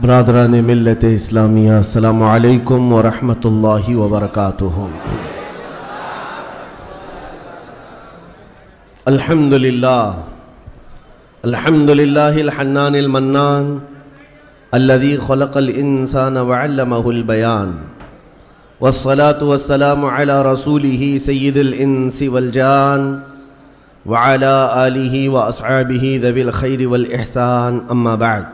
برادران ملت اسلامیہ السلام علیکم ورحمۃ اللہ وبرکاتہ۔ الحمد للہ الحنان المنان الذي خلق الانسان وعلمه البيان، والصلاة والسلام على رسوله سید الانس والجان وعلى آلہ واصحابہ ذوی الخیر والاحسان، اما بعد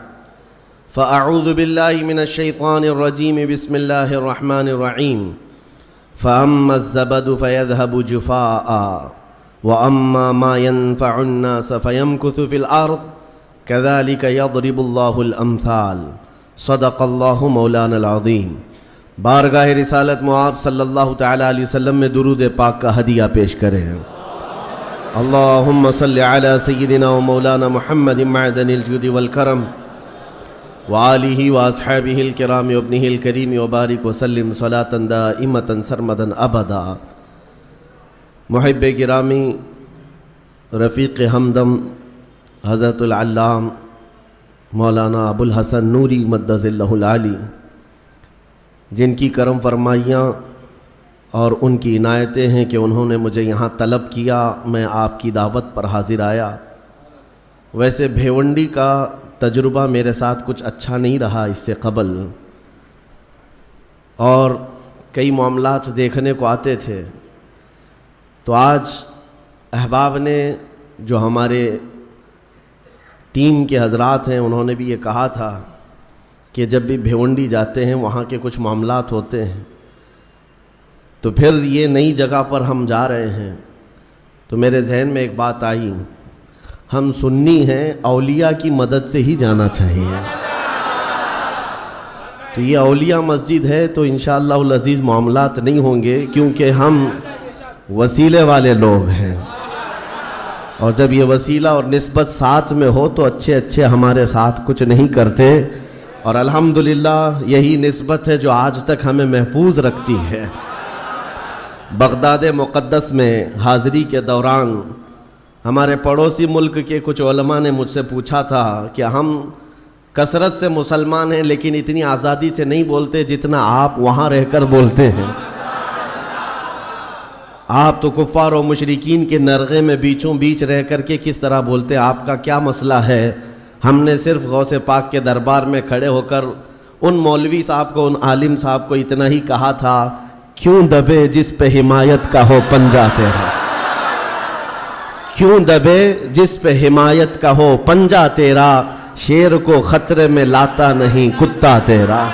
فأعوذ باللہ من الشیطان الرجیم، بسم اللہ الرحمن الرحیم۔ فأما الزبد فيذهب جفاء وأما ما ينفع الناس فيمكث في الأرض كذلك يضرب الله الأمثال، صدق اللہ مولانا العظیم۔ بارگاہ رسالت معاب صلی اللہ تعالی علیہ وسلم میں درود پاک کا ہدیہ پیش کریں۔ اللہم صلی علی سیدنا و مولانا محمد معدن الجود والکرم وآلہ واصحابہ الکرام وابنہ الکریم وبارک وسلم صلاة دائمتا سرمدا ابدا۔ محب گرامی، رفیق ہمدم حضرت العلام مولانا ابو الحسن نوری مدظ اللہ العالی، جن کی کرم فرمائیاں اور ان کی عنایتیں ہیں کہ انہوں نے مجھے یہاں طلب کیا، میں آپ کی دعوت پر حاضر آیا۔ ویسے بھیونڈی کا تجربہ میرے ساتھ کچھ اچھا نہیں رہا اس سے قبل، اور کئی معاملات دیکھنے کو آتے تھے، تو آج احباب نے جو ہمارے ٹیم کے حضرات ہیں انہوں نے بھی یہ کہا تھا کہ جب بھی بھیونڈی جاتے ہیں وہاں کے کچھ معاملات ہوتے ہیں، تو پھر یہ نئی جگہ پر ہم جا رہے ہیں، تو میرے ذہن میں ایک بات آئی، ہم سنی ہیں، اولیاء کی مدد سے ہی جانا چاہیے۔ تو یہ اولیاء مسجد ہے تو انشاءاللہ العزیز معاملات نہیں ہوں گے، کیونکہ ہم وسیلے والے لوگ ہیں، اور جب یہ وسیلہ اور نسبت ساتھ میں ہو تو اچھے ہمارے ساتھ کچھ نہیں کرتے، اور الحمدللہ یہی نسبت ہے جو آج تک ہمیں محفوظ رکھتی ہے۔ بغداد مقدس میں حاضری کے دوران ہمارے پڑوسی ملک کے کچھ علماء نے مجھ سے پوچھا تھا کہ ہم کثرت سے مسلمان ہیں لیکن اتنی آزادی سے نہیں بولتے جتنا آپ وہاں رہ کر بولتے ہیں۔ آپ تو کفار و مشرکین کے نرغے میں بیچوں بیچ رہ کر کے کس طرح بولتے، آپ کا کیا مسئلہ ہے؟ ہم نے صرف غوث پاک کے دربار میں کھڑے ہو کر ان مولوی صاحب کو، ان عالم صاحب کو اتنا ہی کہا تھا، کیوں دبے جس پہ حمایت کا ہو پنجہ تیرا، کیوں دبے جس پہ حمایت کا ہو پنجہ تیرا، شیر کو خطرے میں لاتا نہیں کتا تیرا۔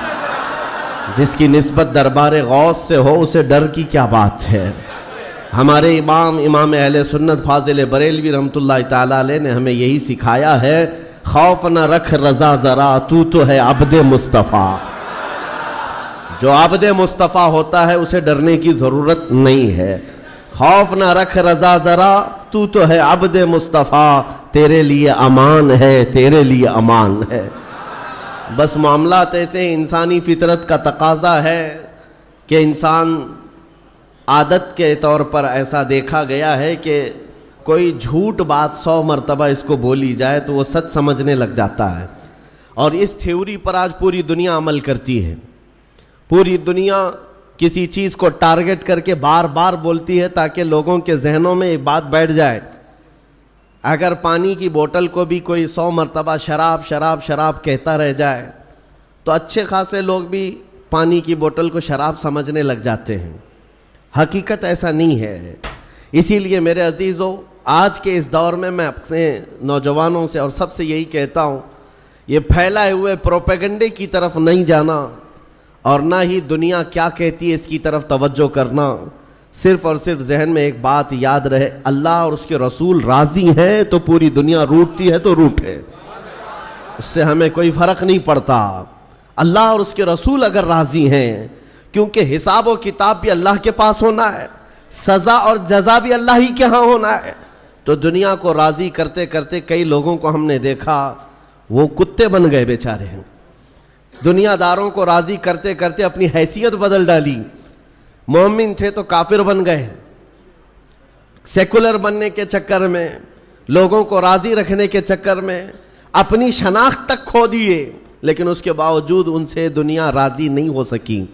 جس کی نسبت دربار غوث سے ہو اسے ڈر کی کیا بات ہے؟ ہمارے امام اہل سنت فاضل بریلوی رحمۃ اللہ تعالیٰ علیہ نے ہمیں یہی سکھایا ہے، خوف نہ رکھ رضا ذرا، تو ہے عبد مصطفیٰ۔ جو عبد مصطفیٰ ہوتا ہے اسے ڈرنے کی ضرورت نہیں ہے۔ خوف نہ رکھ رضا ذرا، تو ہے عبد مصطفیٰ، تیرے لیے امان ہے، تیرے لیے امان ہے۔ بس معاملات ایسے انسانی فطرت کا تقاضا ہے کہ انسان عادت کے طور پر ایسا دیکھا گیا ہے کہ کوئی جھوٹ بات 100 مرتبہ اس کو بولی جائے تو وہ سچ سمجھنے لگ جاتا ہے، اور اس تھیوری پر آج پوری دنیا عمل کرتی ہے۔ پوری دنیا کسی چیز کو ٹارگٹ کر کے بار بار بولتی ہے تاکہ لوگوں کے ذہنوں میں ایک بات بیٹھ جائے۔ اگر پانی کی بوتل کو بھی کوئی 100 مرتبہ شراب شراب شراب کہتا رہ جائے تو اچھے خاصے لوگ بھی پانی کی بوتل کو شراب سمجھنے لگ جاتے ہیں۔ حقیقت ایسا نہیں ہے۔ اسی لیے میرے عزیزو، آج کے اس دور میں اپنے نوجوانوں سے اور سب سے یہی کہتا ہوں، یہ پھیلائے ہوئے پروپیگنڈے کی طرف نہیں جانا، اور نہ ہی دنیا کیا کہتی ہے اس کی طرف توجہ کرنا۔ صرف اور صرف ذہن میں ایک بات یاد رہے، اللہ اور اس کے رسول راضی ہیں تو پوری دنیا روٹتی ہے تو روٹے، اس سے ہمیں کوئی فرق نہیں پڑتا۔ اللہ اور اس کے رسول اگر راضی ہیں، کیونکہ حساب و کتاب بھی اللہ کے پاس ہونا ہے، سزا اور جزا بھی اللہ ہی کے ہاں ہونا ہے، تو دنیا کو راضی کرتے کرتے کئی لوگوں کو ہم نے دیکھا وہ کتے بن گئے بیچارے ہیں۔ دنیا داروں کو راضی کرتے کرتے اپنی حیثیت بدل ڈالی، مومن تھے تو کافر بن گئے، سیکولر بننے کے چکر میں، لوگوں کو راضی رکھنے کے چکر میں اپنی شناخت تک کھو دیے، لیکن اس کے باوجود ان سے دنیا راضی نہیں ہو سکی.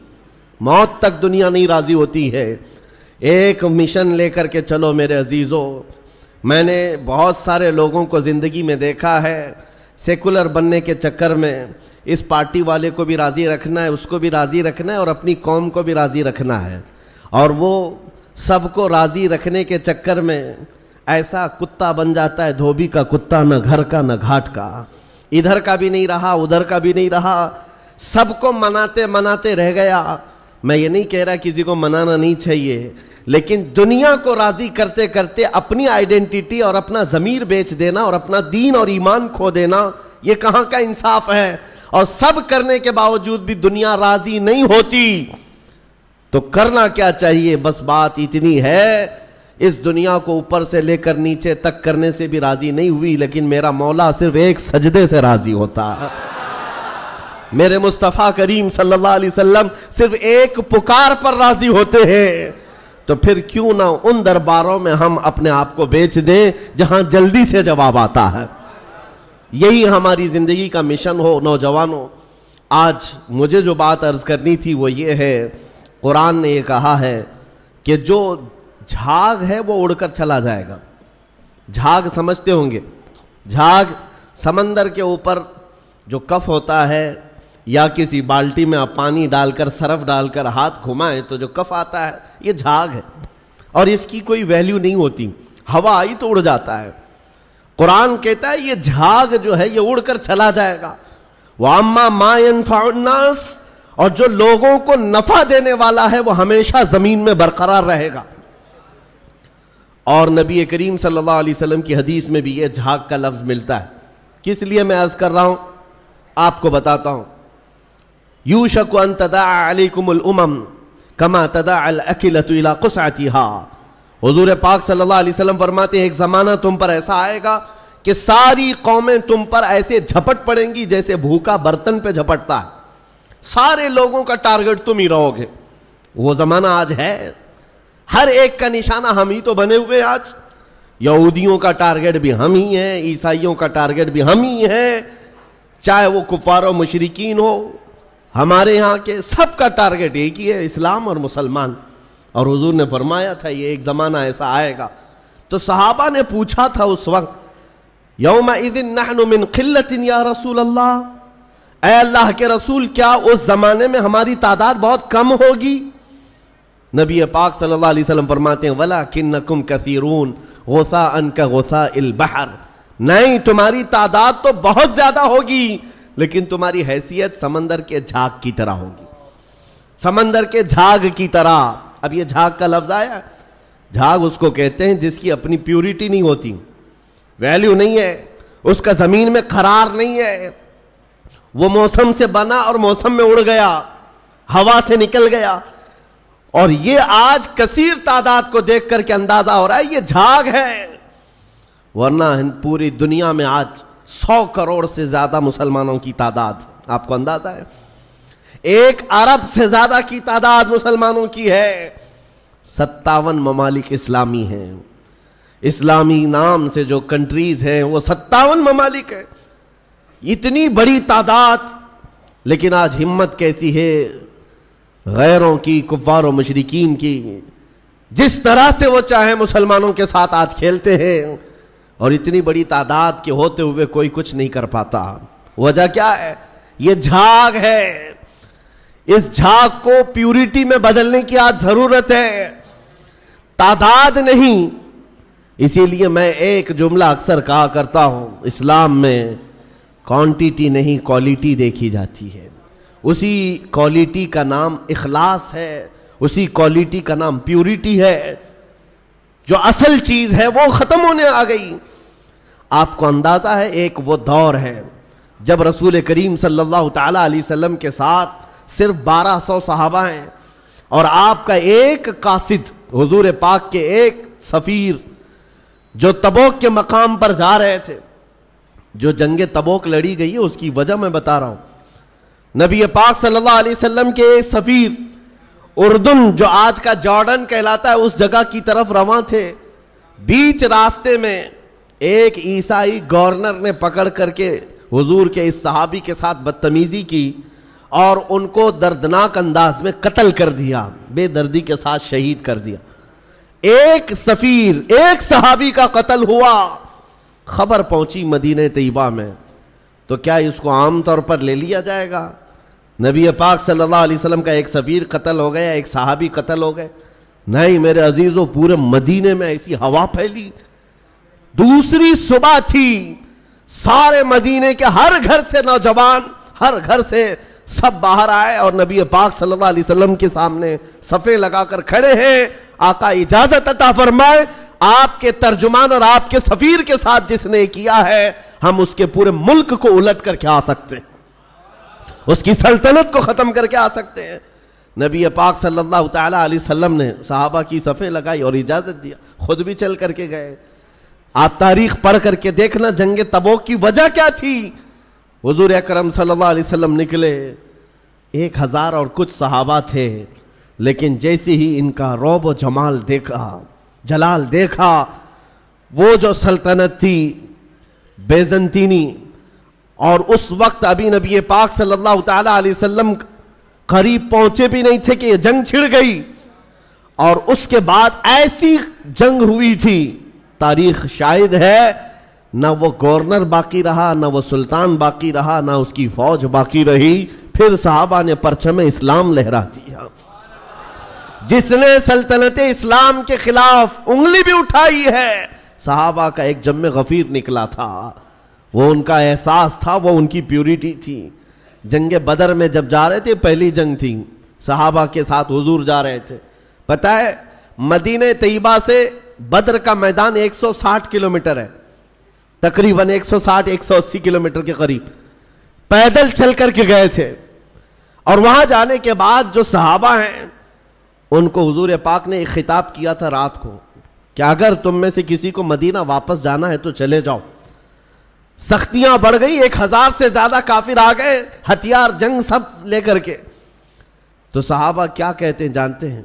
موت تک دنیا نہیں راضی ہوتی ہے. ایک مشن لے کر کے چلو میرے عزیزو. میں نے بہت سارے لوگوں کو زندگی میں دیکھا ہے سیکولر بننے کے چکر میں اس پارٹی والے کو بھی راضی رکھنا ہے, اس کو بھی راضی رکھنا ہے, اور اپنی قوم کو بھی راضی رکھنا ہے, اور وہ سب کو راضی رکھنے کے چکر میں ایسا کتا بن جاتا ہے, دھوبی کا کتا, نہ گھر کا نہ گھاٹ کا, ادھر کا بھی نہیں رہا ادھر کا بھی نہیں رہا, سب کو مناتے مناتے رہ گیا. میں یہ نہیں کہہ رہا کسی کو منانا نہیں چاہیے, لیکن دنیا کو راضی کرتے کرتے اپنی آئیڈینٹی اور اپنا ضمیر بیچ دینا اور اپنا دین اور ایمان کھو دینا, یہ کہاں کا انصاف ہے؟ اور سب کرنے کے باوجود بھی دنیا راضی نہیں ہوتی. تو کرنا کیا چاہیے؟ بس بات اتنی ہے, اس دنیا کو اوپر سے لے کر نیچے تک کرنے سے بھی راضی نہیں ہوئی, لیکن میرا مولا صرف ایک سجدے سے راضی ہوتا ہے. میرے مصطفیٰ کریم صلی اللہ علیہ وسلم صرف ایک پکار پر راضی ہوتے ہیں. تو پھر کیوں نہ ان درباروں میں ہم اپنے آپ کو بیچ دیں جہاں جلدی سے جواب آتا ہے. یہی ہماری زندگی کا مشن ہو. نوجوانوں, آج مجھے جو بات عرض کرنی تھی وہ یہ ہے, قرآن نے یہ کہا ہے کہ جو جھاگ ہے وہ اڑ کر چلا جائے گا. جھاگ سمجھتے ہوں گے, جھاگ سمندر کے اوپر جو کف ہوتا ہے, یا کسی بالٹی میں آپ پانی ڈال کر سرف ڈال کر ہاتھ گھمائیں تو جو کف آتا ہے یہ جھاگ ہے, اور اس کی کوئی ویلیو نہیں ہوتی, ہوا آئی تو اڑ جاتا ہے. قرآن کہتا ہے یہ جھاگ جو ہے یہ اڑ کر چلا جائے گا. وَأَمَّا مَا يَنْفَعُ النَّاسِ, اور جو لوگوں کو نفع دینے والا ہے وہ ہمیشہ زمین میں برقرار رہے گا. اور نبی کریم صلی اللہ علیہ وسلم کی حدیث میں بھی یہ جھاگ کا لفظ ملتا ہے. کس لیے میں عرض کر رہا ہوں آپ کو بتاتا ہوں. یوشک ان تداعى علیکم الامم کما تداعى الاکلۃ الی قصعتها. حضور پاک صلی اللہ علیہ وسلم فرماتے ہیں ایک زمانہ تم پر ایسا آئے گا کہ ساری قومیں تم پر ایسے جھپٹ پڑیں گی جیسے بھوکا برتن پہ جھپٹتا ہے. سارے لوگوں کا ٹارگٹ تم ہی رہو گے. وہ زمانہ آج ہے, ہر ایک کا نشانہ ہم ہی تو بنے ہوئے. آج یہودیوں کا ٹارگٹ بھی ہم ہی ہیں, عیسائیوں کا ٹارگٹ بھی ہم ہی ہیں, چاہے وہ کفار و مشرکین ہو, ہمارے ہاں کے سب کا ٹارگٹ ایک ہی ہے, اسلام اور مسلمان. اور حضور نے فرمایا تھا یہ ایک زمانہ ایسا آئے گا. تو صحابہ نے پوچھا تھا اس وقت, یومئذ نحن من قلۃ یا رسول اللہ, اے اللہ کے رسول کیا اس زمانے میں ہماری تعداد بہت کم ہوگی؟ نبی پاک صلی اللہ علیہ وسلم فرماتے ہیں وَلَكِنَّكُمْ كَثِيرُونَ غُثَاءً كَغُثَاءِ الْبَحْرِ, نہیں تمہاری تعداد تو بہت زیادہ ہوگی لیکن تمہاری حیثیت سمندر کے جھاگ کی طرح ہوگی, سمندر کے جھاگ کی طرح. اب یہ جھاگ کا لفظ آیا, جھاگ اس کو کہتے ہیں جس کی اپنی پیوریٹی نہیں ہوتی, ویلیو نہیں ہے, اس کا زمین میں قرار نہیں ہے, وہ موسم سے بنا اور موسم میں اڑ گیا, ہوا سے نکل گیا. اور یہ آج کثیر تعداد کو دیکھ کر کے اندازہ ہو رہا ہے یہ جھاگ ہے, ورنہ پوری دنیا میں آج 100 کروڑ سے زیادہ مسلمانوں کی تعداد, آپ کو اندازہ ہے 1 ارب سے زیادہ کی تعداد مسلمانوں کی ہے. 57 ممالک اسلامی ہیں, اسلامی نام سے جو کنٹریز ہیں وہ 57 ممالک ہیں. اتنی بڑی تعداد, لیکن آج ہمت کیسی ہے غیروں کی, کفار و مشرکین کی, جس طرح سے وہ چاہیں مسلمانوں کے ساتھ آج کھیلتے ہیں, اور اتنی بڑی تعداد کے ہوتے ہوئے کوئی کچھ نہیں کر پاتا. وجہ کیا ہے؟ یہ جھاگ ہے. اس جھاگ کو پیوریٹی میں بدلنے کی آج ضرورت ہے, تعداد نہیں. اسی لیے میں ایک جملہ اکثر کہا کرتا ہوں, اسلام میں کوانٹیٹی نہیں کوالٹی دیکھی جاتی ہے. اسی کوالٹی کا نام اخلاص ہے, اسی کوالٹی کا نام پیوریٹی ہے. جو اصل چیز ہے وہ ختم ہونے آ گئی. آپ کو اندازہ ہے ایک وہ دور ہے جب رسول کریم صلی اللہ تعالی علیہ وسلم کے ساتھ صرف 1200 صحابہ ہیں, اور آپ کا ایک قاصد, حضور پاک کے ایک سفیر جو تبوک کے مقام پر جا رہے تھے. جو جنگ تبوک لڑی گئی ہے اس کی وجہ میں بتا رہا ہوں. نبی پاک صلی اللہ علیہ وسلم کے ایک سفیر اردن, جو آج کا جارڈن کہلاتا ہے, اس جگہ کی طرف رواں تھے. بیچ راستے میں ایک عیسائی گورنر نے پکڑ کر کے حضور کے اس صحابی کے ساتھ بدتمیزی کی اور ان کو دردناک انداز میں قتل کر دیا، بے دردی کے ساتھ شہید کر دیا۔ ایک سفیر، ایک صحابی کا قتل ہوا، خبر پہنچی مدینہ طیبہ میں، تو کیا اس کو عام طور پر لے لیا جائے گا؟ نبی پاک صلی اللہ علیہ وسلم کا ایک سفیر قتل ہو گیا، ایک صحابی قتل ہو گئے؟ نہیں میرے عزیزوں، پورے مدینے میں ایسی ہوا پھیلی۔ دوسری صبح تھی، سارے مدینے کے ہر گھر سے نوجوان، ہر گھر سے سب باہر آئے اور نبی پاک صلی اللہ علیہ وسلم کے سامنے صفے لگا کر کھڑے ہیں۔ آقا اجازت عطا فرمائے، آپ کے ترجمان اور آپ کے سفیر کے ساتھ جس نے کیا ہے، ہم اس کے پورے ملک کو الٹ کر کے آ سکتے ہیں، اس کی سلطنت کو ختم کر کے آ سکتے ہیں۔ نبی پاک صلی اللہ تعالی علیہ وسلم نے صحابہ کی صفیں لگائی اور اجازت دیا، خود بھی چل کر کے گئے۔ آپ تاریخ پڑھ کر کے دیکھنا جنگ تبوک کی وجہ کیا تھی۔ حضور اکرم صلی اللہ علیہ وسلم نکلے، 1000 اور کچھ صحابہ تھے، لیکن جیسے ہی ان کا رعب و جلال دیکھا، وہ جو سلطنت تھی بیزنطینی، اور اس وقت ابھی نبی پاک صلی اللہ تعالی علیہ وسلم قریب پہنچے بھی نہیں تھے کہ یہ جنگ چھڑ گئی، اور اس کے بعد ایسی جنگ ہوئی تھی، تاریخ شاہد ہے، نہ وہ گورنر باقی رہا، نہ وہ سلطان باقی رہا، نہ اس کی فوج باقی رہی، پھر صحابہ نے پرچم اسلام لہرا دیا۔ جس نے سلطنت اسلام کے خلاف انگلی بھی اٹھائی ہے، صحابہ کا ایک جم غفیر نکلا تھا، وہ ان کا احساس تھا، وہ ان کی پیوریٹی تھی۔ جنگ بدر میں جب جا رہے تھے، پہلی جنگ تھی، صحابہ کے ساتھ حضور جا رہے تھے، پتہ ہے مدینہ طیبہ سے بدر کا میدان 160 کلومیٹر ہے، تقریباً 160-180 کلومیٹر کے قریب پیدل چل کر کے گئے تھے۔ اور وہاں جانے کے بعد جو صحابہ ہیں ان کو حضور پاک نے ایک خطاب کیا تھا رات کو کہ اگر تم میں سے کسی کو مدینہ واپس جانا ہے تو چلے جاؤ۔ سختیاں بڑھ گئی، 1000 سے زیادہ کافر آ گئے، ہتھیار جنگ سب لے کر کے۔ تو صحابہ کیا کہتے ہیں جانتے ہیں؟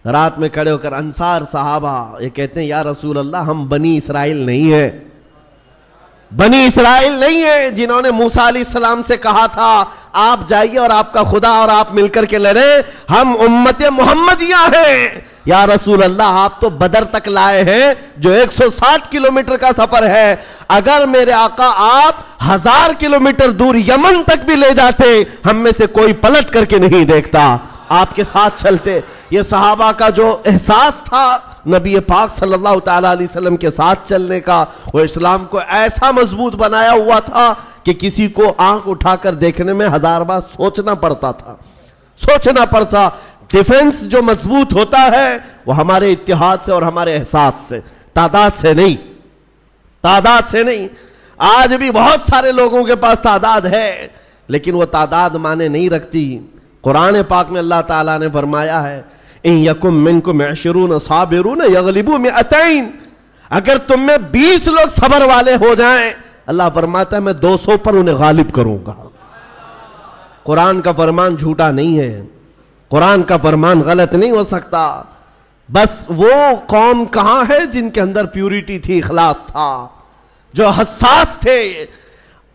رات میں کھڑے ہو کر انصار صحابہ یہ کہتے ہیں، یا رسول اللہ ہم بنی اسرائیل نہیں ہیں، بنی اسرائیل نہیں ہیں جنہوں نے موسیٰ علیہ السلام سے کہا تھا آپ جائیے اور آپ کا خدا اور آپ مل کر کے لڑیں، ہم امت محمدیہ ہیں۔ یا رسول اللہ آپ تو بدر تک لائے ہیں جو 160 کلومیٹر کا سفر ہے، اگر میرے آقا آپ 1000 کلومیٹر دور یمن تک بھی لے جاتے، ہم میں سے کوئی پلٹ کر کے نہیں دیکھتا، آپ کے ساتھ چلتے۔ یہ صحابہ کا جو احساس تھا نبی پاک صلی اللہ تعالی علیہ وسلم کے ساتھ چلنے کا، وہ اسلام کو ایسا مضبوط بنایا ہوا تھا کہ کسی کو آنکھ اٹھا کر دیکھنے میں 1000 بار سوچنا پڑتا۔ ڈیفنس جو مضبوط ہوتا ہے وہ ہمارے اتحاد سے اور ہمارے احساس سے، تعداد سے نہیں۔ آج بھی بہت سارے لوگوں کے پاس تعداد ہے، لیکن وہ تعداد معنی نہیں رکھتی۔ قرآن پاک میں اللہ تعالیٰ نے فرمایا ہے ان یکم منکم 20 صابرون یغلبوا 200، اگر تم میں 20 لوگ صبر والے ہو جائیں، اللہ فرماتا ہے میں 200 پر انہیں غالب کروں گا۔ قرآن کا فرمان جھوٹا نہیں ہے، قرآن کا فرمان غلط نہیں ہو سکتا۔ بس وہ قوم کہاں ہے جن کے اندر پیوریٹی تھی، اخلاص تھا، جو حساس تھے۔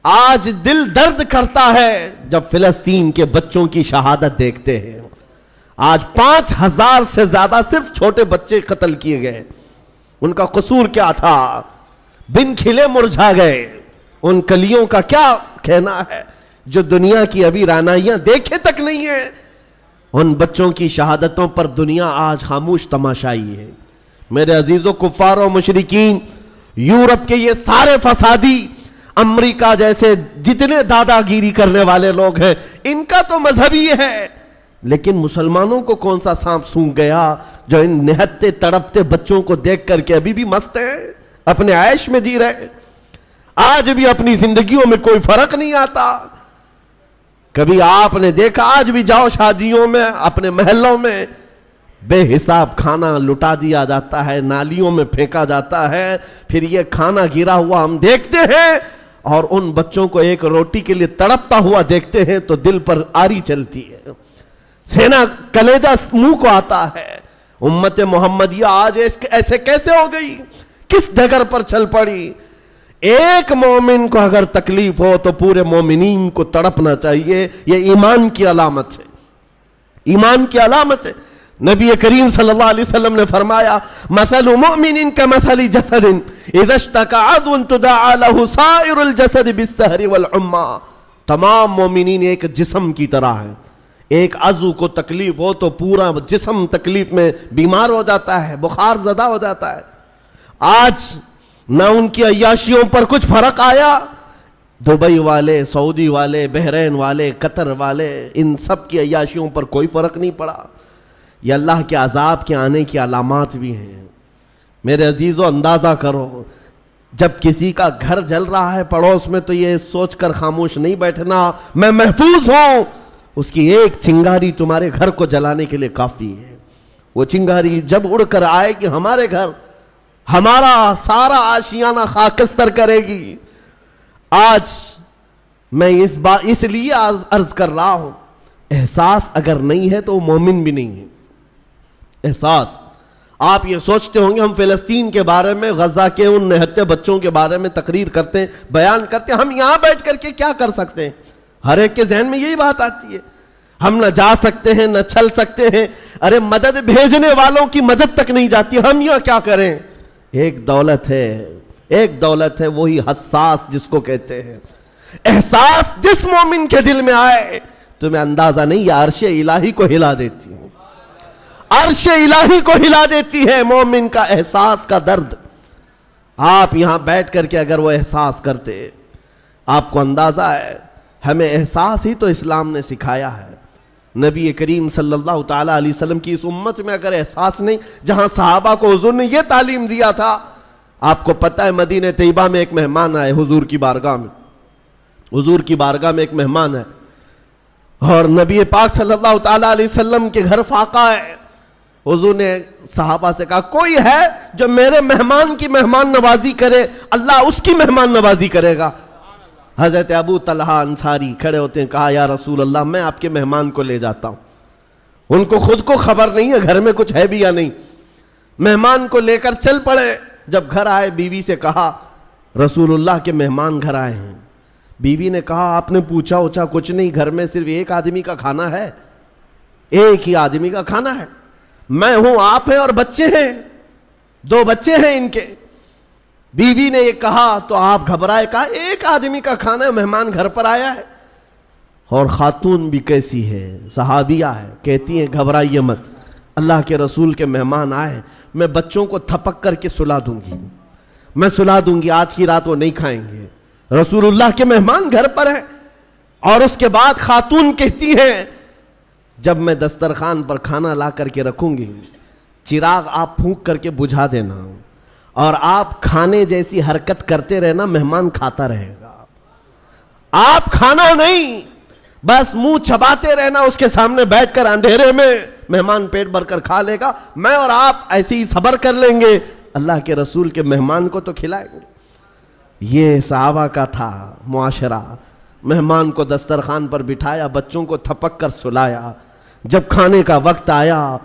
آج دل درد کرتا ہے جب فلسطین کے بچوں کی شہادت دیکھتے ہیں۔ آج 5000 سے زیادہ صرف چھوٹے بچے قتل کیے گئے۔ ان کا قصور کیا تھا؟ بن کھلے مرجھا گئے۔ ان کلیوں کا کیا کہنا ہے جو دنیا کی ابھی رعنائیاں دیکھے تک نہیں ہیں؟ ان بچوں کی شہادتوں پر دنیا آج خاموش تماشائی ہے۔ میرے عزیزوں، کفار و مشرکین، یورپ کے یہ سارے فسادی، امریکہ جیسے جتنے دادا گیری کرنے والے لوگ ہیں، ان کا تو مذہب ہی ہے، لیکن مسلمانوں کو کون سا سانپ سونگھ گیا جو ان نہتے تڑپتے بچوں کو دیکھ کر کے ابھی بھی مست ہیں، اپنے عیش میں جی رہے، آج بھی اپنی زندگیوں میں کوئی فرق نہیں آتا۔ کبھی آپ نے دیکھا، آج بھی جاؤ شادیوں میں، اپنے محلوں میں بے حساب کھانا لٹا دیا جاتا ہے، نالیوں میں پھینکا جاتا ہے، پھر یہ کھانا گرا ہوا ہم دیکھتے ہیں اور ان بچوں کو ایک روٹی کے لیے تڑپتا ہوا دیکھتے ہیں تو دل پر آری چلتی ہے، سینہ کلیجہ منہ کو آتا ہے۔ امت محمدیہ آج ایسے کیسے ہو گئی؟ کس ڈگر پر چل پڑی؟ ایک مومن کو اگر تکلیف ہو تو پورے مومنین کو تڑپنا چاہیے. یہ ایمان کی علامت ہے, ایمان کی علامت ہے. نبی کریم صلی اللہ علیہ وسلم نے فرمایا مثل مؤمن کمثل جسد اذا اشتكى عضو تداعى له سائر الجسد بالسهر والحمى. تمام مومنین ایک جسم کی طرح ہیں. ایک عضو کو تکلیف ہو تو پورا جسم تکلیف میں بیمار ہو جاتا ہے, بخار زدہ ہو جاتا ہے. آج نہ ان کی عیاشیوں پر کچھ فرق آیا. دبئی والے, سعودی والے, بحرین والے, قطر والے, ان سب کی عیاشیوں پر کوئی فرق نہیں پڑا. یہ اللہ کے عذاب کے آنے کی علامات بھی ہیں. میرے عزیزو, اندازہ کرو جب کسی کا گھر جل رہا ہے پڑوس میں تو یہ سوچ کر خاموش نہیں بیٹھنا میں محفوظ ہوں. اس کی ایک چنگاری تمہارے گھر کو جلانے کے لیے کافی ہے. وہ چنگاری جب اڑ کر آئے کہ ہمارے گھر, ہمارا سارا آشیانہ خاکستر کرے گی. آج میں اس لیے عرض کر رہا ہوں, احساس اگر نہیں ہے تو وہ مومن بھی نہیں ہے. احساس, آپ یہ سوچتے ہوں گے ہم فلسطین کے بارے میں, غزہ کے ان نہتے بچوں کے بارے میں تقریر کرتے ہیں, بیان کرتے ہیں, ہم یہاں بیٹھ کر کے کیا کر سکتے ہیں؟ ہر ایک کے ذہن میں یہی بات آتی ہے. ہم نہ جا سکتے ہیں نہ چل سکتے ہیں. ارے مدد بھیجنے والوں کی مدد تک نہیں جاتی, ہم یہاں کیا کریں؟ ایک دولت ہے, ایک دولت ہے, وہی حساس جس کو کہتے ہیں. احساس جس مومن کے دل میں آئے تمہیں اندازہ نہیں, یہ عرش الہی کو ہلا دیتی ہے. عرش الہی کو ہلا دیتی ہے مومن کا احساس کا درد. آپ یہاں بیٹھ کر کے اگر وہ احساس کرتے, آپ کو اندازہ ہے ہمیں احساس ہی تو اسلام نے سکھایا ہے. نبی کریم صلی اللہ تعالیٰ علیہ وسلم کی اس امت میں اگر احساس نہیں, جہاں صحابہ کو حضور نے یہ تعلیم دیا تھا. آپ کو پتہ ہے مدینہ طیبہ میں ایک مہمان آئے حضور کی بارگاہ میں, حضور کی بارگاہ میں ایک مہمان ہے اور نبی پاک صلی اللہ تعالیٰ علیہ وسلم کے گھر فاقہ ہے. حضور نے صحابہ سے کہا کوئی ہے جو میرے مہمان کی مہمان نوازی کرے, اللہ اس کی مہمان نوازی کرے گا. حضرت ابو طلحہ انصاری کھڑے ہوتے ہیں, کہا یا رسول اللہ میں آپ کے مہمان کو لے جاتا ہوں. ان کو خود کو خبر نہیں ہے گھر میں کچھ ہے بھی یا نہیں. مہمان کو لے کر چل پڑے. جب گھر آئے بیوی سے کہا رسول اللہ کے مہمان گھر آئے ہیں. بیوی نے کہا آپ نے پوچھا اوچھا کچھ نہیں, گھر میں صرف ایک آدمی کا کھانا ہے, ایک ہی آدمی کا کھانا ہے. میں ہوں, آپ ہیں اور بچے ہیں, 2 بچے ہیں ان کے. بیوی نے یہ کہا تو آپ گھبرائے, کہا ایک آدمی کا کھانا ہے, مہمان گھر پر آیا ہے. اور خاتون بھی کیسی ہے, صحابیہ ہے, کہتی ہیں گھبرائیے مت, اللہ کے رسول کے مہمان آئے, میں بچوں کو تھپک کر کے سلا دوں گی, میں سلا دوں گی, آج کی رات وہ نہیں کھائیں گے. رسول اللہ کے مہمان گھر پر ہیں. اور اس کے بعد خاتون کہتی ہیں جب میں دسترخوان پر کھانا لا کر کے رکھوں گی, چراغ آپ پھونک کر کے بجھا دینا, اور آپ کھانے جیسی حرکت کرتے رہنا, مہمان کھاتا رہے گا. آپ کھانا نہیں, بس منہ چباتے رہنا اس کے سامنے بیٹھ کر اندھیرے میں, مہمان پیٹ بھر کر کھا لے گا, میں اور آپ ایسے ہی صبر کر لیں گے, اللہ کے رسول کے مہمان کو تو کھلائیں گے. یہ صحابہ کا تھا معاشرہ. مہمان کو دسترخوان پر بٹھایا, بچوں کو تھپک کر سلایا. جب کھانے کا وقت آیا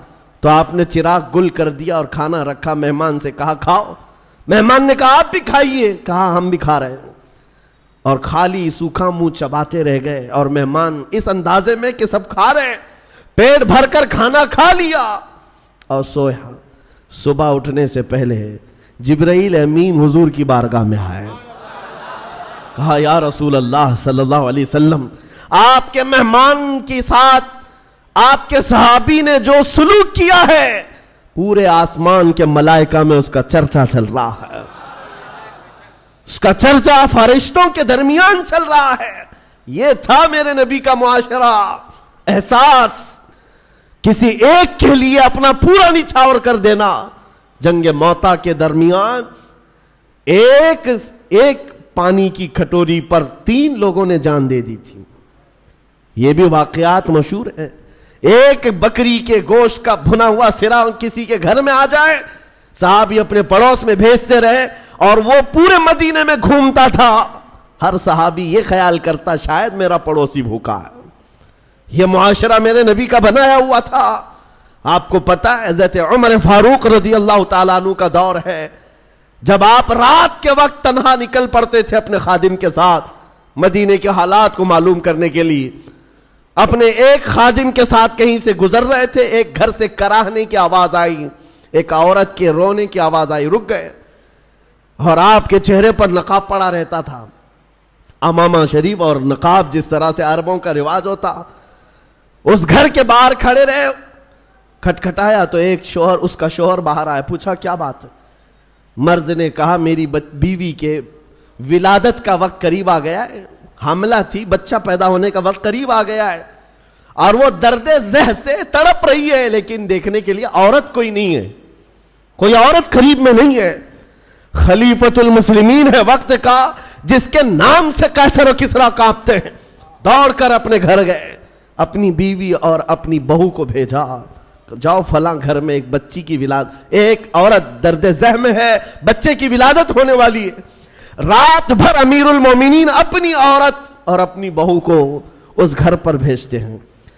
تو آپ نے چراغ گل کر دیا اور کھانا رکھا. مہمان سے کہا کھاؤ. مہمان نے کہا آپ بھی کھائیے, کہا ہم بھی کھا رہے ہیں. اور خالی سوکھا منہ چباتے رہ گئے. اور مہمان اس اندازے میں کہ سب کھا رہے ہیں, پیٹ بھر کر کھانا کھا لیا اور سویا. صبح اٹھنے سے پہلے جبرائیل امین حضور کی بارگاہ میں آئے. کہا یا رسول اللہ صلی اللہ علیہ وسلم, آپ کے مہمان کے ساتھ آپ کے صحابی نے جو سلوک کیا ہے, پورے آسمان کے ملائکہ میں اس کا چرچا چل رہا ہے, اس کا چرچا فرشتوں کے درمیان چل رہا ہے. یہ تھا میرے نبی کا معاشرہ. احساس, کسی ایک کے لیے اپنا پورا نچھاور کر دینا. جنگ موتا کے درمیان ایک پانی کی کھٹوری پر 3 لوگوں نے جان دے دی تھی. یہ بھی واقعات مشہور ہیں. ایک بکری کے گوشت کا بھنا ہوا سرا کسی کے گھر میں آ جائے, صحابی اپنے پڑوس میں بھیجتے رہے, اور وہ پورے مدینے میں گھومتا تھا. ہر صحابی یہ خیال کرتا شاید میرا پڑوسی بھوکا ہے. یہ معاشرہ میرے نبی کا بنایا ہوا تھا. آپ کو پتا ہے حضرت عمر فاروق رضی اللہ تعالیٰ عنہ کا دور ہے. جب آپ رات کے وقت تنہا نکل پڑتے تھے اپنے خادم کے ساتھ مدینے کے حالات کو معلوم کرنے کے لیے، اپنے ایک خادم کے ساتھ کہیں سے گزر رہے تھے، ایک گھر سے کراہنے کی آواز آئی، ایک عورت کے رونے کی آواز آئی، رک گئے، اور آپ کے چہرے پر نقاب پڑا رہتا تھا، امامہ شریف اور نقاب جس طرح سے عربوں کا رواج ہوتا۔ اس گھر کے باہر کھڑے رہے، کھٹکھٹایا تو ایک شوہر، اس کا شوہر باہر آیا، پوچھا کیا بات ہے؟ مرد نے کہا میری بیوی کے ولادت کا وقت قریب آ گیا ہے، حاملہ تھی، بچہ پیدا ہونے کا وقت قریب آ گیا ہے، اور وہ درد ذہ سے تڑپ رہی ہے، لیکن دیکھنے کے لیے عورت کوئی نہیں ہے، کوئی عورت قریب میں نہیں ہے۔ خلیفۃ المسلمین ہے وقت کا، جس کے نام سے قیصر و کسریٰ کانپتے ہیں، دوڑ کر اپنے گھر گئے، اپنی بیوی اور اپنی بہو کو بھیجا، جاؤ فلاں گھر میں ایک بچی کی ولادت، ایک عورت درد ذہ میں ہے، بچے کی ولادت ہونے والی ہے۔ رات بھر امیر المومنین اپنی عورت اور اپنی بہو کو اس گھر پر بھیجتے ہیں،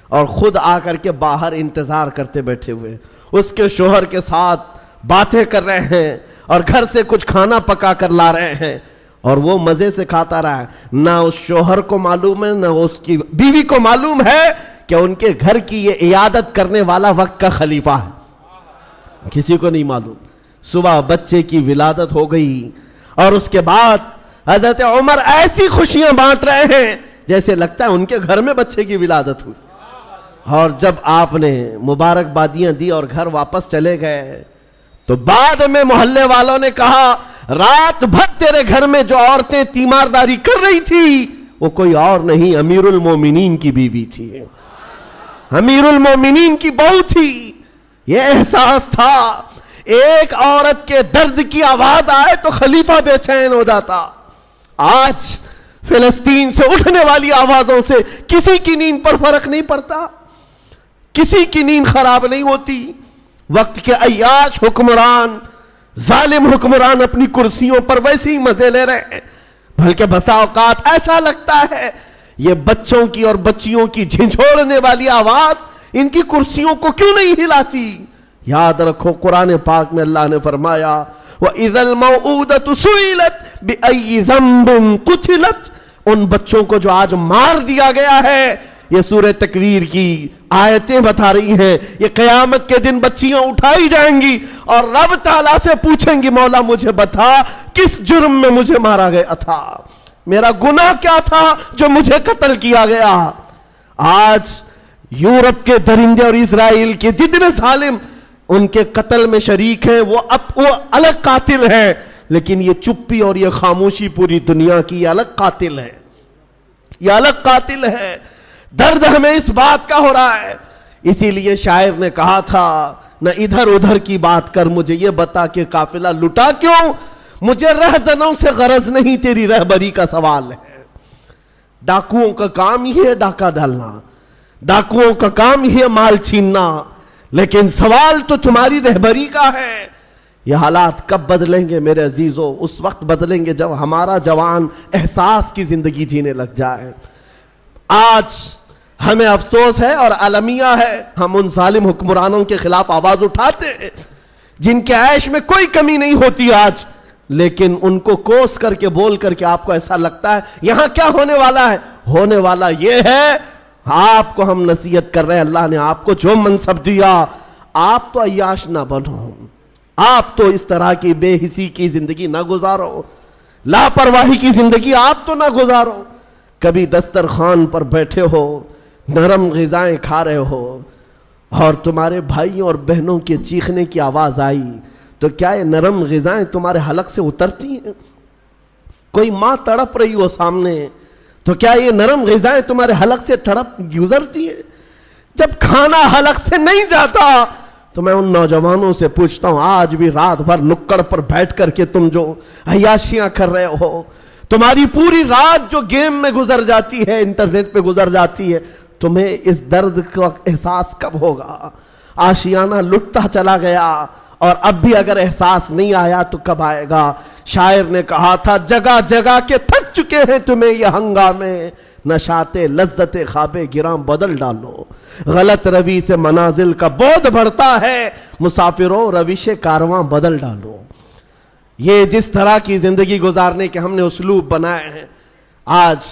اور خود آ کر کے باہر انتظار کرتے بیٹھے ہوئے، اس کے شوہر کے ساتھ باتیں کر رہے ہیں، اور گھر سے کچھ کھانا پکا کر لا رہے ہیں، اور وہ مزے سے کھاتا رہا ہے۔ نہ اس شوہر کو معلوم ہے، نہ اس کی بیوی کو معلوم ہے کہ ان کے گھر کی یہ عیادت کرنے والا وقت کا خلیفہ ہے، کسی کو نہیں معلوم۔ صبح بچے کی ولادت ہو گئی، اور اس کے بعد حضرت عمر ایسی خوشیاں بانٹ رہے ہیں جیسے لگتا ہے ان کے گھر میں بچے کی ولادت ہوئی۔ اور جب آپ نے مبارکبادیاں دی اور گھر واپس چلے گئے تو بعد میں محلے والوں نے کہا رات بھر تیرے گھر میں جو عورتیں تیمارداری کر رہی تھی وہ کوئی اور نہیں، امیر المومنین کی بیوی تھی، امیر المومنین کی بہو تھی۔ یہ احساس تھا، ایک عورت کے درد کی آواز آئے تو خلیفہ بے چین ہو جاتا۔ آج فلسطین سے اٹھنے والی آوازوں سے کسی کی نیند پر فرق نہیں پڑتا، کسی کی نیند خراب نہیں ہوتی۔ وقت کے عیاش حکمران، ظالم حکمران اپنی کرسیوں پر ویسے ہی مزے لے رہے ہیں، بلکہ بسا اوقات ایسا لگتا ہے یہ بچوں کی اور بچیوں کی جھنجھوڑنے والی آواز ان کی کرسیوں کو کیوں نہیں ہلاتی۔ یاد رکھو قرآن پاک میں اللہ نے فرمایا وَإِذَا الْمَوْعُودَةُ سُئِلَتْ بِأَيِّ ذَنبٍ قُتِلَتْ، ان بچوں کو جو آج مار دیا گیا ہے، یہ سورہ تکویر کی آیتیں بتا رہی ہیں، یہ قیامت کے دن بچیاں اٹھائی جائیں گی اور رب تعالیٰ سے پوچھیں گی مولا مجھے بتا کس جرم میں مجھے مارا گیا تھا، میرا گناہ کیا تھا جو مجھے قتل کیا گیا۔ آج یورپ کے درندے اور اسرائیل کے جتنے ظالم ان کے قتل میں شریک ہیں، وہ الگ قاتل ہیں، لیکن یہ چپی اور یہ خاموشی پوری دنیا کی یہ الگ قاتل ہے، یہ الگ قاتل ہے۔ درد ہمیں اس بات کا ہو رہا ہے، اسی لیے شاعر نے کہا تھا نہ ادھر ادھر کی بات کر، مجھے یہ بتا کہ قافلہ لٹا کیوں، مجھے رہزنوں سے غرض نہیں، تیری رہبری کا سوال ہے۔ ڈاکوؤں کا کام ہی ہے ڈاکہ ڈالنا، ڈاکوؤں کا کام ہی ہے مال چھیننا، لیکن سوال تو تمہاری رہبری کا ہے۔ یہ حالات کب بدلیں گے میرے عزیزو؟ اس وقت بدلیں گے جب ہمارا جوان احساس کی زندگی جینے لگ جائے۔ آج ہمیں افسوس ہے اور المیہ ہے، ہم ان ظالم حکمرانوں کے خلاف آواز اٹھاتے ہیں جن کے عیش میں کوئی کمی نہیں ہوتی آج، لیکن ان کو کوس کر کے بول کر کے آپ کو ایسا لگتا ہے یہاں کیا ہونے والا ہے؟ ہونے والا یہ ہے، آپ کو ہم نصیحت کر رہے ہیں، اللہ نے آپ کو جو منصب دیا آپ تو عیاش نہ بنو، آپ تو اس طرح کی بے حسی کی زندگی نہ گزارو، لاپرواہی کی زندگی آپ تو نہ گزارو۔ کبھی دسترخوان پر بیٹھے ہو، نرم غذائیں کھا رہے ہو اور تمہارے بھائیوں اور بہنوں کے چیخنے کی آواز آئی تو کیا یہ نرم غذائیں تمہارے حلق سے اترتی ہیں؟ کوئی ماں تڑپ رہی ہو سامنے تو کیا یہ نرم غذائیں تمہارے حلق سے تڑپ گزرتی ہیں؟ جب کھانا حلق سے نہیں جاتا تو میں ان نوجوانوں سے پوچھتا ہوں آج بھی رات بھر نکڑ پر بیٹھ کر کے تم جو عیاشیاں کر رہے ہو، تمہاری پوری رات جو گیم میں گزر جاتی ہے، انٹرنیٹ پہ گزر جاتی ہے، تمہیں اس درد کا احساس کب ہوگا؟ آشیانہ لٹتا چلا گیا اور اب بھی اگر احساس نہیں آیا تو کب آئے گا؟ شاعر نے کہا تھا جگہ جگہ کے تھک چکے ہیں تمہیں یہ ہنگامے، نشاط لذت خواب گراں بدل ڈالو، غلط روی سے منازل کا بودھ بڑھتا ہے، مسافروں روش کارواں بدل ڈالو۔ یہ جس طرح کی زندگی گزارنے کے ہم نے اسلوب بنائے ہیں، آج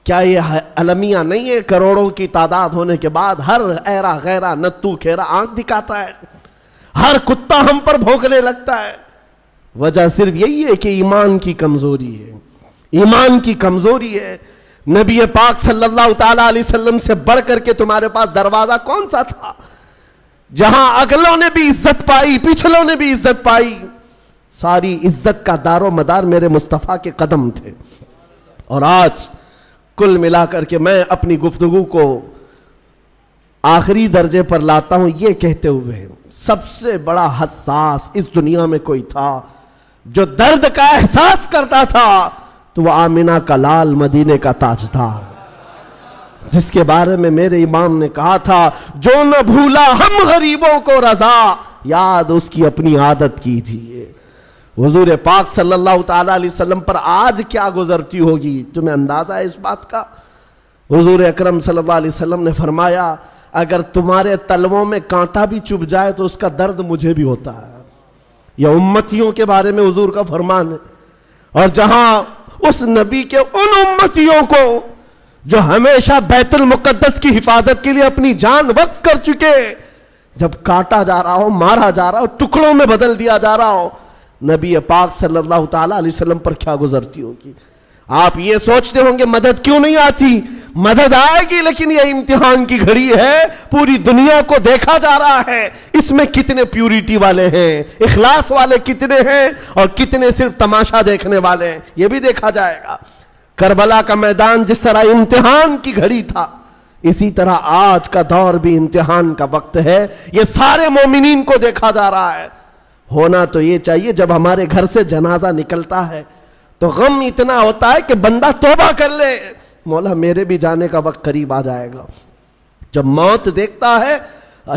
کیا یہ المیہ نہیں ہے؟ کروڑوں کی تعداد ہونے کے بعد ہر ایرا غیرہ نتو کھیرا آنکھ دکھاتا ہے، ہر کتا ہم پر بھونکنے لگتا ہے۔ وجہ صرف یہی ہے کہ ایمان کی کمزوری ہے، ایمان کی کمزوری ہے۔ نبی پاک صلی اللہ تعالیٰ علیہ وسلم سے بڑھ کر کے تمہارے پاس دروازہ کون سا تھا جہاں اگلوں نے بھی عزت پائی، پچھلوں نے بھی عزت پائی؟ ساری عزت کا دار و مدار میرے مصطفیٰ کے قدم تھے۔ اور آج کل ملا کر کے میں اپنی گفتگو کو آخری درجے پر لاتا ہوں یہ کہتے ہوئے، سب سے بڑا حساس اس دنیا میں کوئی تھا جو درد کا احساس کرتا تھا تو وہ آمنہ کا لال مدینے کا تاجدار، جس کے بارے میں میرے امام نے کہا تھا، جو نہ بھولا ہم غریبوں کو رضا، یاد اس کی اپنی عادت کیجئے۔ حضور پاک صلی اللہ تعالیٰ علیہ وسلم پر آج کیا گزرتی ہوگی، تمہیں اندازہ ہے اس بات کا؟ حضور اکرم صلی اللہ علیہ وسلم نے فرمایا، اگر تمہارے تلووں میں کانٹا بھی چبھ جائے تو اس کا درد مجھے بھی ہوتا ہے۔ یہ امتیوں کے بارے میں حضور کا فرمان ہے۔ اور جہاں اس نبی کے ان امتیوں کو جو ہمیشہ بیت المقدس کی حفاظت کے لیے اپنی جان وقف کر چکے، جب کاٹا جا رہا ہو، مارا جا رہا ہو، ٹکڑوں میں بدل دیا جا رہا ہو، نبی پاک صلی اللہ تعالیٰ علیہ وسلم پر کیا گزرتی ہوگی؟ آپ یہ سوچتے ہوں گے مدد کیوں نہیں آتی؟ مدد آئے گی، لیکن یہ امتحان کی گھڑی ہے، پوری دنیا کو دیکھا جا رہا ہے اس میں کتنے پیوریٹی والے ہیں، اخلاص والے کتنے ہیں اور کتنے صرف تماشا دیکھنے والے ہیں، یہ بھی دیکھا جائے گا۔ کربلا کا میدان جس طرح امتحان کی گھڑی تھا، اسی طرح آج کا دور بھی امتحان کا وقت ہے، یہ سارے مومنین کو دیکھا جا رہا ہے۔ ہونا تو یہ چاہیے جب ہمارے گھر سے جنازہ نکلتا ہے تو غم اتنا ہوتا ہے کہ بندہ توبہ کر لے، مولا میرے بھی جانے کا وقت قریب آ جائے گا۔ جب موت دیکھتا ہے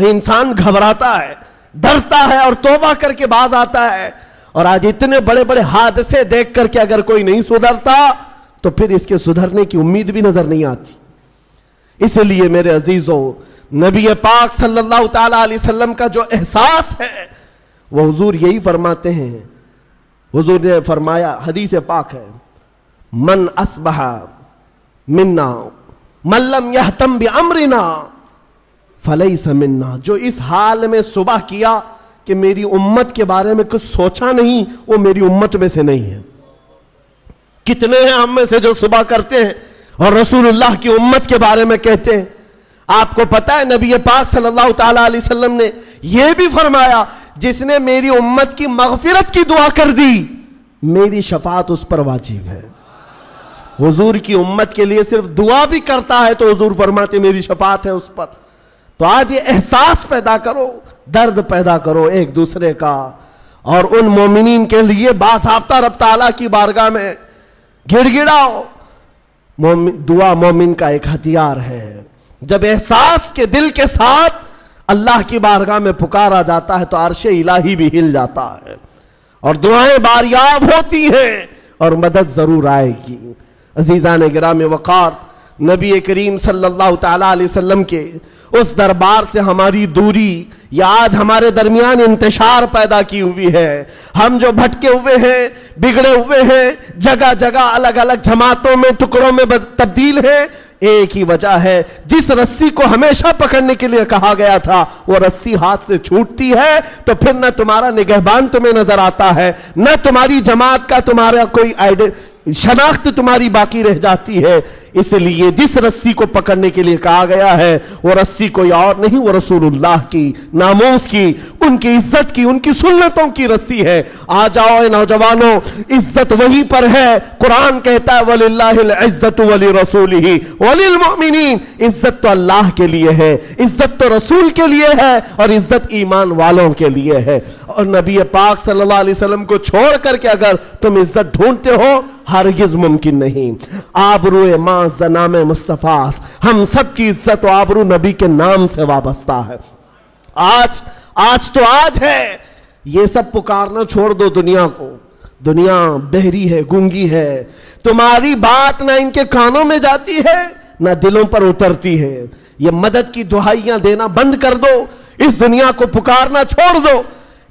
انسان گھبراتا ہے، ڈرتا ہے اور توبہ کر کے باز آتا ہے۔ اور آج اتنے بڑے بڑے حادثے دیکھ کر کے اگر کوئی نہیں سدھرتا تو پھر اس کے سدھرنے کی امید بھی نظر نہیں آتی۔ اس لیے میرے عزیزوں، نبی پاک صلی اللہ تعالیٰ علیہ وسلم کا جو احساس ہے وہ حضور یہی فرماتے ہیں۔ حضور نے فرمایا، حدیث پاک ہے، من اصبح منا من لم یہتم بامرنا فلیس منا، جو اس حال میں صبح کیا کہ میری امت کے بارے میں کچھ سوچا نہیں، وہ میری امت میں سے نہیں ہے۔ کتنے ہیں ہم میں سے جو صبح کرتے ہیں اور رسول اللہ کی امت کے بارے میں کہتے ہیں؟ آپ کو پتا ہے نبی پاک صلی اللہ تعالیٰ علیہ وسلم نے یہ بھی فرمایا، جس نے میری امت کی مغفرت کی دعا کر دی میری شفاعت اس پر واجب ہے۔ حضور کی امت کے لیے صرف دعا بھی کرتا ہے تو حضور فرماتے میری شفاعت ہے اس پر۔ تو آج یہ احساس پیدا کرو، درد پیدا کرو ایک دوسرے کا، اور ان مومنین کے لیے باضابطہ رب تعالیٰ کی بارگاہ میں گڑ گڑاؤ۔ دعا مومن کا ایک ہتھیار ہے۔ جب احساس کے دل کے ساتھ اللہ کی بارگاہ میں پکارا جاتا ہے تو عرش الہی بھی ہل جاتا ہے اور دعائیں باریاب ہوتی ہیں اور مدد ضرور آئے گی۔ عزیزان گرامی وقار، نبی کریم صلی اللہ تعالیٰ علیہ وسلم کے اس دربار سے ہماری دوری یا آج ہمارے درمیان انتشار پیدا کی ہوئی ہے۔ ہم جو بھٹکے ہوئے ہیں، بگڑے ہوئے ہیں، جگہ جگہ الگ الگ جماعتوں میں، ٹکڑوں میں تبدیل ہیں، ایک ہی وجہ ہے، جس رسی کو ہمیشہ پکڑنے کے لیے کہا گیا تھا وہ رسی ہاتھ سے چھوٹتی ہے تو پھر نہ تمہارا نگہبان تمہیں نظر آتا ہے، نہ تمہاری جماعت کا تمہارا کوئی شناخت تمہاری باقی رہ جاتی ہے۔ اس لیے جس رسی کو پکڑنے کے لیے کہا گیا ہے وہ رسی کوئی اور نہیں، وہ رسول اللہ کی ناموس کی، ان کی عزت کی، ان کی سنتوں کی رسی ہے۔ آ جاؤ اے نوجوانوں، عزت وہیں پر ہے۔ قرآن کہتا ہے وَلِلَّهِ الْعِزَّةُ وَلِرَسُولِهِ وَلِلْمُؤْمِنِينَ، عزت تو اللہ کے لیے ہے، عزت تو رسول کے لیے ہے، اور عزت ایمان والوں کے لیے ہے۔ اور نبی پاک صلی اللہ علیہ وسلم کو چھوڑ کر کے اگر تم عزت ڈھونڈتے ہو ہرگز ممکن نہیں۔ آبروئے ماں زنام مصطفیٰ، ہم سب کی عزت و آبرو نبی کے نام سے وابستہ ہے۔ آج تو آج ہے، یہ سب پکارنا چھوڑ دو دنیا کو۔ دنیا بہری ہے، گونگی ہے، تمہاری بات نہ ان کے کانوں میں جاتی ہے نہ دلوں پر اترتی ہے۔ یہ مدد کی دعائیاں دینا بند کر دو، اس دنیا کو پکارنا چھوڑ دو۔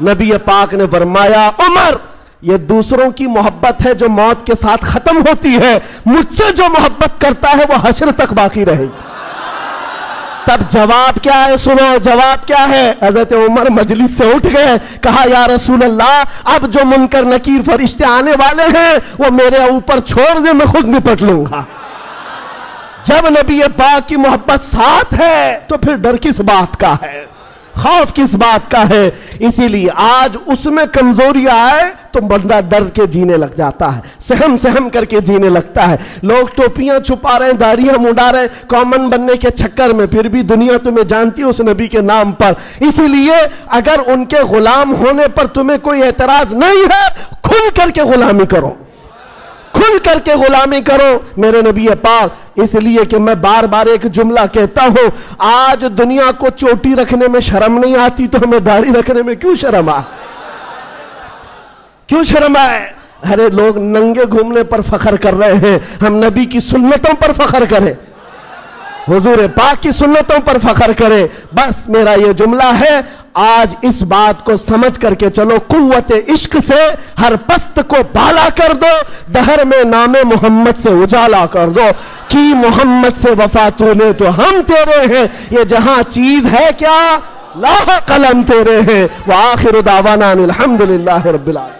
نبی پاک نے فرمایا عمر یہ دوسروں کی محبت ہے جو موت کے ساتھ ختم ہوتی ہے، مجھ سے جو محبت کرتا ہے وہ حشر تک باقی رہے گی۔ تب جواب کیا ہے؟ سنو جواب کیا ہے۔ حضرت عمر مجلس سے اٹھ گئے، کہا یا رسول اللہ اب جو منکر نکیر فرشتے آنے والے ہیں وہ میرے اوپر چھوڑ دے، میں خود نپٹ لوں گا۔ جب نبی پاک کی محبت ساتھ ہے تو پھر ڈر کس بات کا ہے، خوف کس بات کا ہے؟ اسی لیے آج اس میں کمزوری آئے تو بندہ ڈر کے جینے لگ جاتا ہے، سہم سہم کر کے جینے لگتا ہے۔ لوگ ٹوپیاں چھپا رہے ہیں، داڑھیاں مڈا رہے ہیں کامن بننے کے چکر میں، پھر بھی دنیا تمہیں جانتی ہے اس نبی کے نام پر۔ اسی لیے اگر ان کے غلام ہونے پر تمہیں کوئی اعتراض نہیں ہے، کھل کر کے غلامی کرو، کھل کر کے غلامی کرو میرے نبی پاک۔ اس لیے کہ میں بار بار ایک جملہ کہتا ہوں، آج دنیا کو چوٹی رکھنے میں شرم نہیں آتی تو ہمیں داڑھی رکھنے میں کیوں شرم آئے؟ کیوں شرم آئے؟ ارے لوگ ننگے گھومنے پر فخر کر رہے ہیں، ہم نبی کی سنتوں پر فخر کریں، حضور پاک کی سنتوں پر فخر کریں۔ بس میرا یہ جملہ ہے، آج اس بات کو سمجھ کر کے چلو، قوت عشق سے ہر پست کو بالا کر دو، دہر میں نام محمد سے اجالا کر دو، کی محمد سے وفا تو نے تو ہم تیرے ہیں، یہ جہاں چیز ہے کیا لاح قلم تیرے ہیں۔ وآخر دعوانا الحمدللہ رب العالمین۔